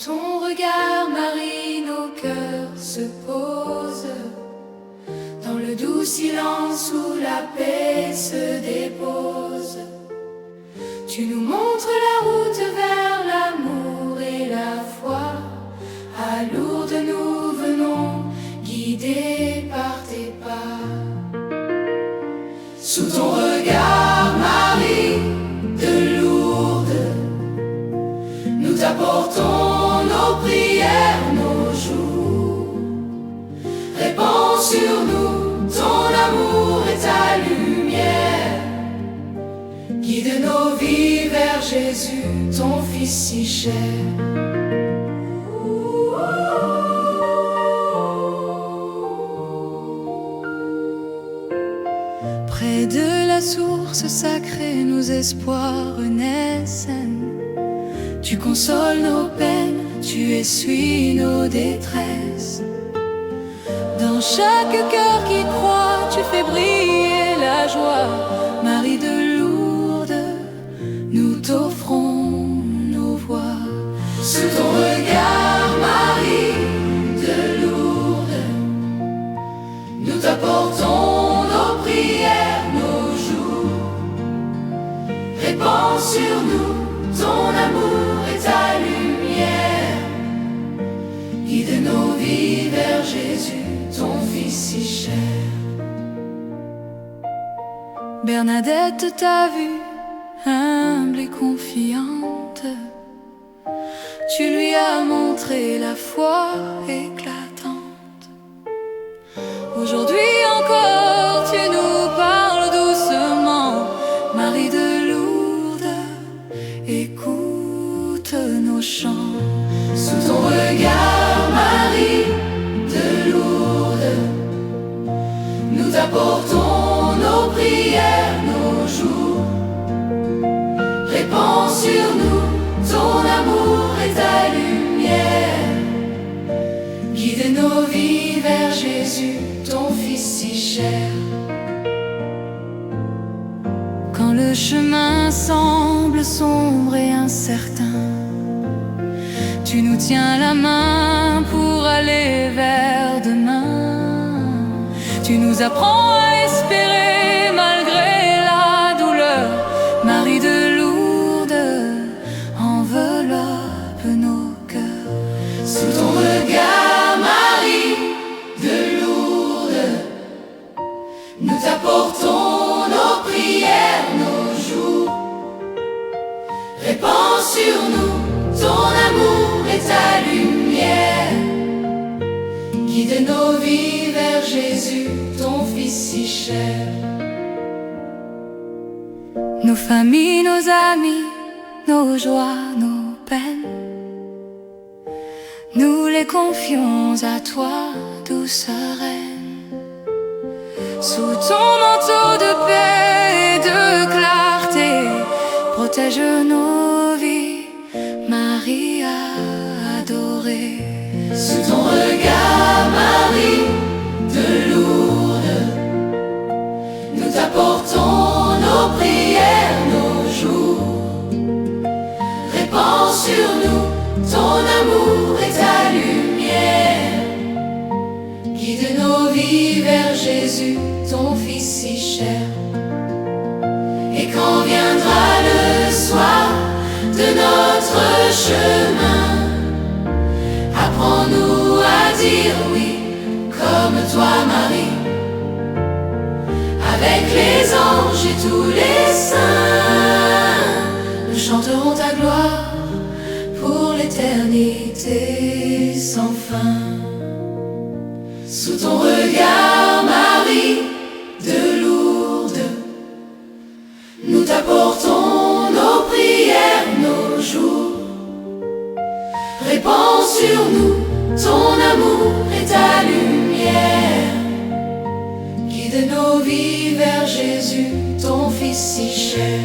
ton regard, Marie, nos cœurs se posent. Dans le doux silence où la paix se dépose, tu nous montres la route vers l'amour et la foi. À Lourdes nous venons, guidés par tes pas. Sous ton regard, Marie de Lourdes, nous t'apportons nos prières, nos jours. Répands sur nous ton amour et ta lumière. Guide nos vies vers Jésus, ton Fils si cher. Près de la source sacrée, nos espoirs naissent. Tu consoles nos peines, tu essuies nos détresses. Dans chaque cœur qui croit, tu fais briller la joie. Marie de Lourdes, nous t'offrons nos voix. Sous ton regard, Marie de Lourdes, nous t'apportons nos prières, nos jours. Répands sur nous ton amour et ta lumière. Guide nos vies vers Jésus, ton Fils si cher. Bernadette t'a vue, humble et confiante. Tu lui as montré la foi éclatante. Aujourd'hui encore, tu nous parles doucement. Marie de Lourdes, écoute nos chants. Sous ton regard, Marie de Lourdes, nous t'apportons nos prières, nos jours. Répands sur nous ton amour et ta lumière. Guide nos vies vers Jésus, ton Fils si cher. Quand le chemin semble sombre et incertain, tu nous tiens la main pour aller vers demain. Tu nous apprends à espérer malgré la douleur. Marie de Lourdes, enveloppe nos cœurs. Sous ton regard, Marie de Lourdes, nous t'apportons nos prières, nos jours. Répands sur nous ton amour et ta lumière. Guide nos vies vers Jésus, ton Fils si cher. Nos familles, nos amis, nos joies, nos peines, nous les confions à toi, douce reine. Sous ton manteau de paix et de clarté, protège nos vies, Marie adorée. Sous ton regard, Marie de Lourdes, nous t'apportons nos prières, nos jours. Répands sur nous ton amour et ta lumière. Guide nos vies vers Jésus, ton Fils si cher. Et quand viendra le soir de notre chemin, apprends-nous à dire oui, comme toi, Marie. Avec les anges et tous les saints, nous chanterons ta gloire pour l'éternité sans fin. Sous ton regard, Marie de Lourdes, nous t'apportons nos prières, nos jours. Répands sur nous ton amour et ta lumière. Guide nos vies vers Jésus, ton Fils si cher.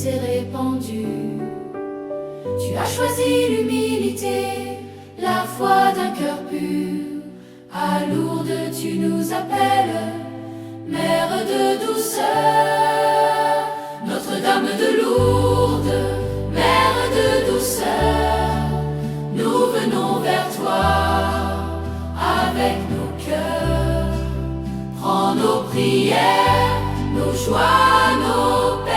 s'est répandue. Tu as choisi l'humilité, la foi d'un cœur pur. À Lourdes tu nous appelles, Mère de douceur. Notre-Dame de Lourdes, Mère de douceur, nous venons vers toi avec nos cœurs. Prends nos prières, nos joies, nos peines.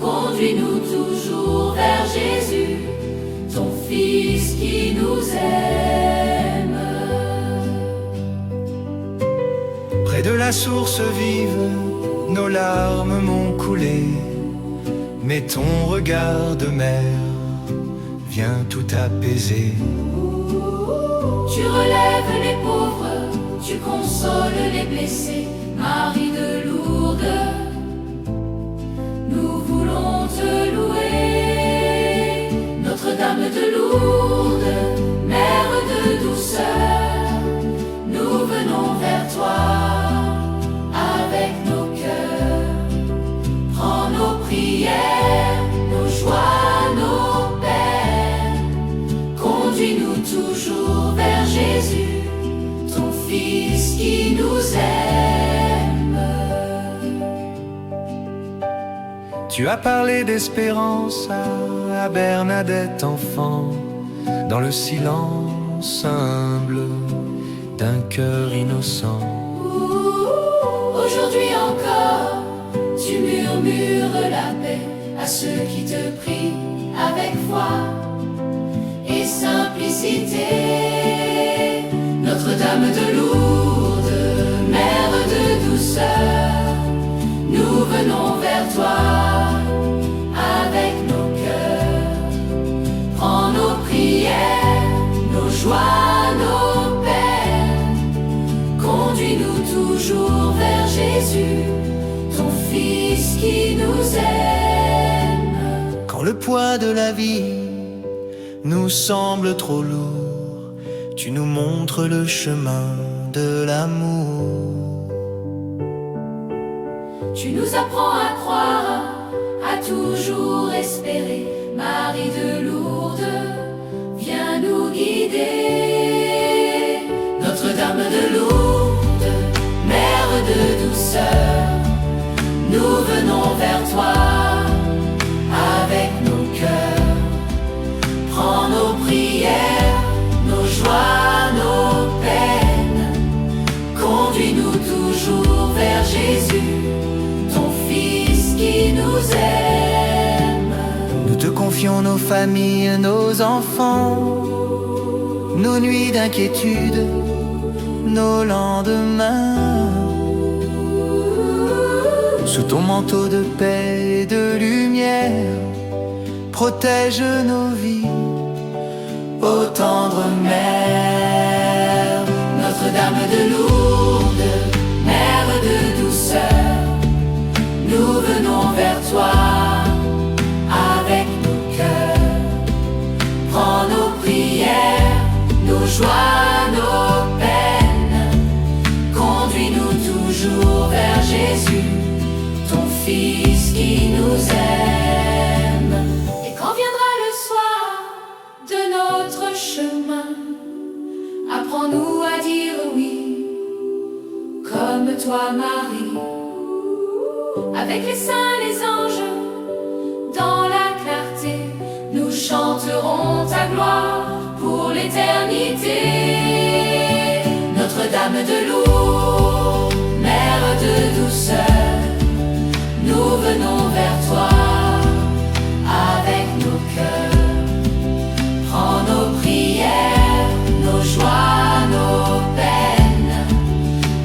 Conduis-nous toujours vers Jésus, ton Fils qui nous aime. Près de la source vive, nos larmes m'ont coulé, mais ton regard de mère vient tout apaiser. Tu relèves les pauvres, tu consoles les blessés, Marie de Lourdes, nous voulons te louer. Notre-Dame de Lourdes, Mère de douceur, nous venons vers toi avec nos cœurs. Prends nos prières, nos joies, nos peines. Conduis-nous toujours vers Jésus, ton Fils qui nous aime. Tu as parlé d'espérance à Bernadette enfant, dans le silence humble d'un cœur innocent. Aujourd'hui encore, tu murmures la paix à ceux qui te prient avec foi et simplicité. Notre-Dame de Lourdes, Mère de douceur, nous venons vers toi avec nos cœurs. Prends nos prières, nos joies, nos peines. Conduis-nous toujours vers Jésus, ton Fils qui nous aime. Quand le poids de la vie nous semble trop lourd, tu nous montres le chemin de l'amour. Tu nous apprends à croire, à toujours espérer. Marie de Lourdes, viens nous guider. Notre-Dame de Lourdes, Mère de douceur, nous venons vers toi avec nos cœurs. Prends nos prières, nos joies, nos peines. Conduis-nous toujours vers Jésus, ton Fils qui nous aime. Nous te confions nos familles, nos enfants, nos nuits d'inquiétude, nos lendemains. Sous ton manteau de paix et de lumière, protège nos vies, ô tendre mère. Notre-Dame de Lourdes, Mère de douceur, nous venons vers toi avec nos cœurs. Prends nos prières, nos joies, nos peines. Conduis-nous toujours vers Jésus, ton Fils qui nous aime. Et quand viendra le soir de notre chemin, apprends-nous à dire oui, comme toi Marie. Avec les saints, les anges, dans la clarté, nous chanterons ta gloire pour l'éternité. Notre-Dame de Lourdes, Mère de douceur, nous venons vers toi avec nos cœurs. Prends nos prières, nos joies, nos peines.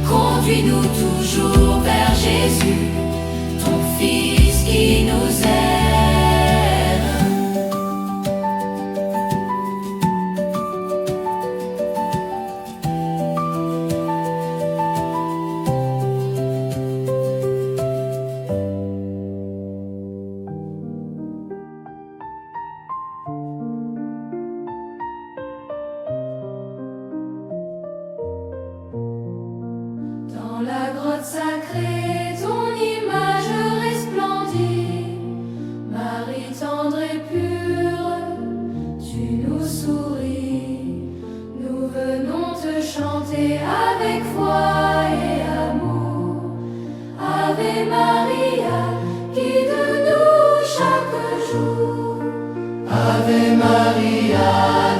Conduis-nous toujours vers Jésus, ton Fils qui nous aime. nous souris. Nous venons te chanter avec foi et amour. Ave Maria, guide-nous chaque jour. Ave Maria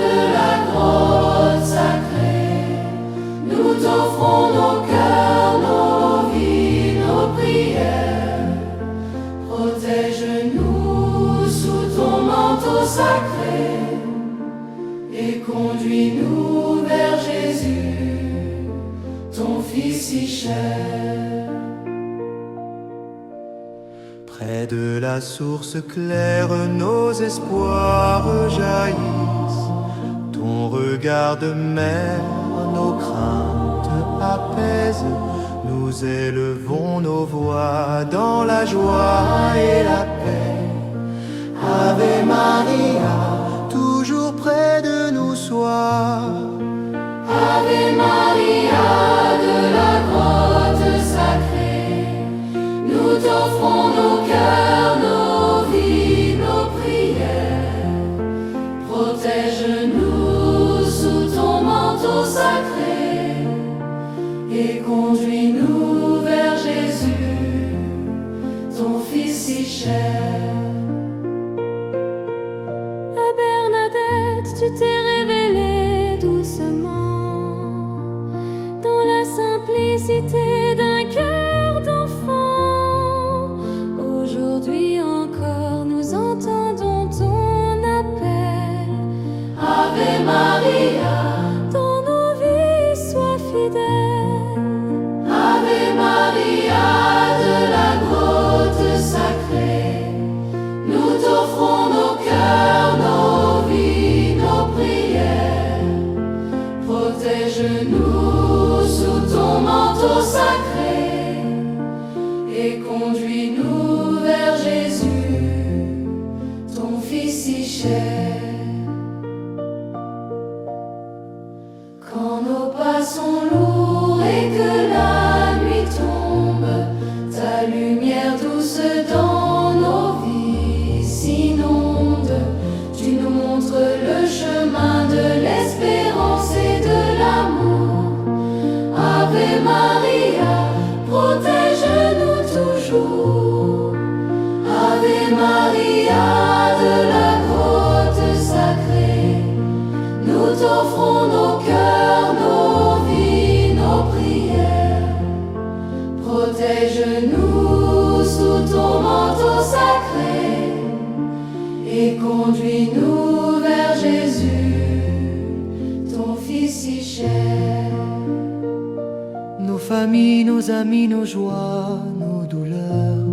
de la grotte sacrée, nous t'offrons nos cœurs, nos vies, nos prières. Protège-nous sous ton manteau sacré et conduis-nous vers Jésus, ton Fils si cher. Près de la source claire, nos espoirs jaillissent. Ton regard de mer, nos craintes apaise. Nous élevons nos voix dans la joie et la paix. Ave Maria, toujours près de nous sois. Ave Maria de la grotte sacrée, nous t'offrons nos cœurs, nos vies, nos prières. Protège-nous sous ton manteau sacré et conduis-nous vers Jésus, ton Fils si cher. À Bernadette, tu t'es révélée doucement dans la simplicité d'un cœur d'enfant. Aujourd'hui encore, nous entendons ton appel. Ave Maria, dans nos vies, sois fidèle. Ave Maria de la grotte sacrée, nous t'offrons nos cœurs, nos vies, nos prières. Protège-nous sous ton manteau sacré et conduis-nous vers Jésus, ton Fils si cher. Quand nos pas sont lourds et que la nuit tombe, ta lumière douce dans nos vies s'inonde. Tu nous montres le chemin de l'espérance et de l'amour. Ave Maria, protège-nous toujours. Ave Maria de la grotte sacrée, nous t'offrons nos cœurs, nos vies, nos prières. Protège-nous sous ton manteau sacré et conduis-nous vers Jésus, ton Fils si cher. Nos familles, nos amis, nos joies, nos douleurs,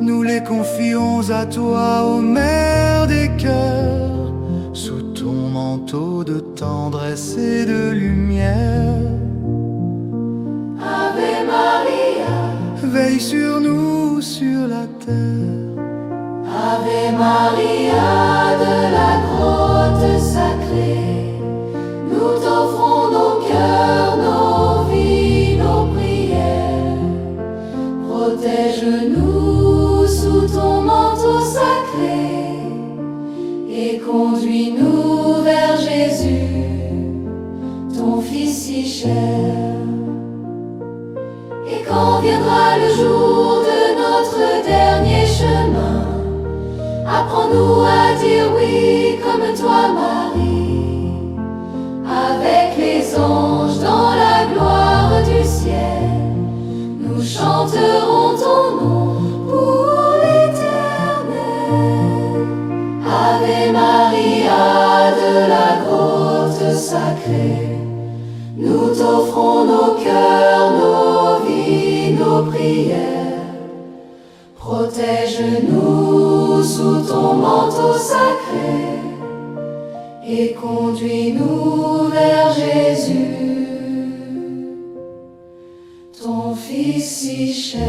nous les confions à toi, ô Mère des cœurs. Sous ton manteau de tendresse et de lumière, Ave Maria, veille sur nous sur la terre. Ave Maria de la grotte sacrée, nous t'offrons nos cœurs, nos vies, nos prières. Protège-nous sous ton manteau sacré et conduis-nous vers Jésus, ton Fils si cher. Et quand viendra le jour de notre dernier chemin, apprends-nous à dire oui comme toi, Marie, avec les anges dans la gloire du ciel. Nous chanterons ton nom pour l'éternel. Ave Maria de la grotte sacrée, nous t'offrons nos cœurs, nos vies, nos prières. Protège-nous sous ton manteau sacré et conduis-nous vers Jésus, ton Fils si cher.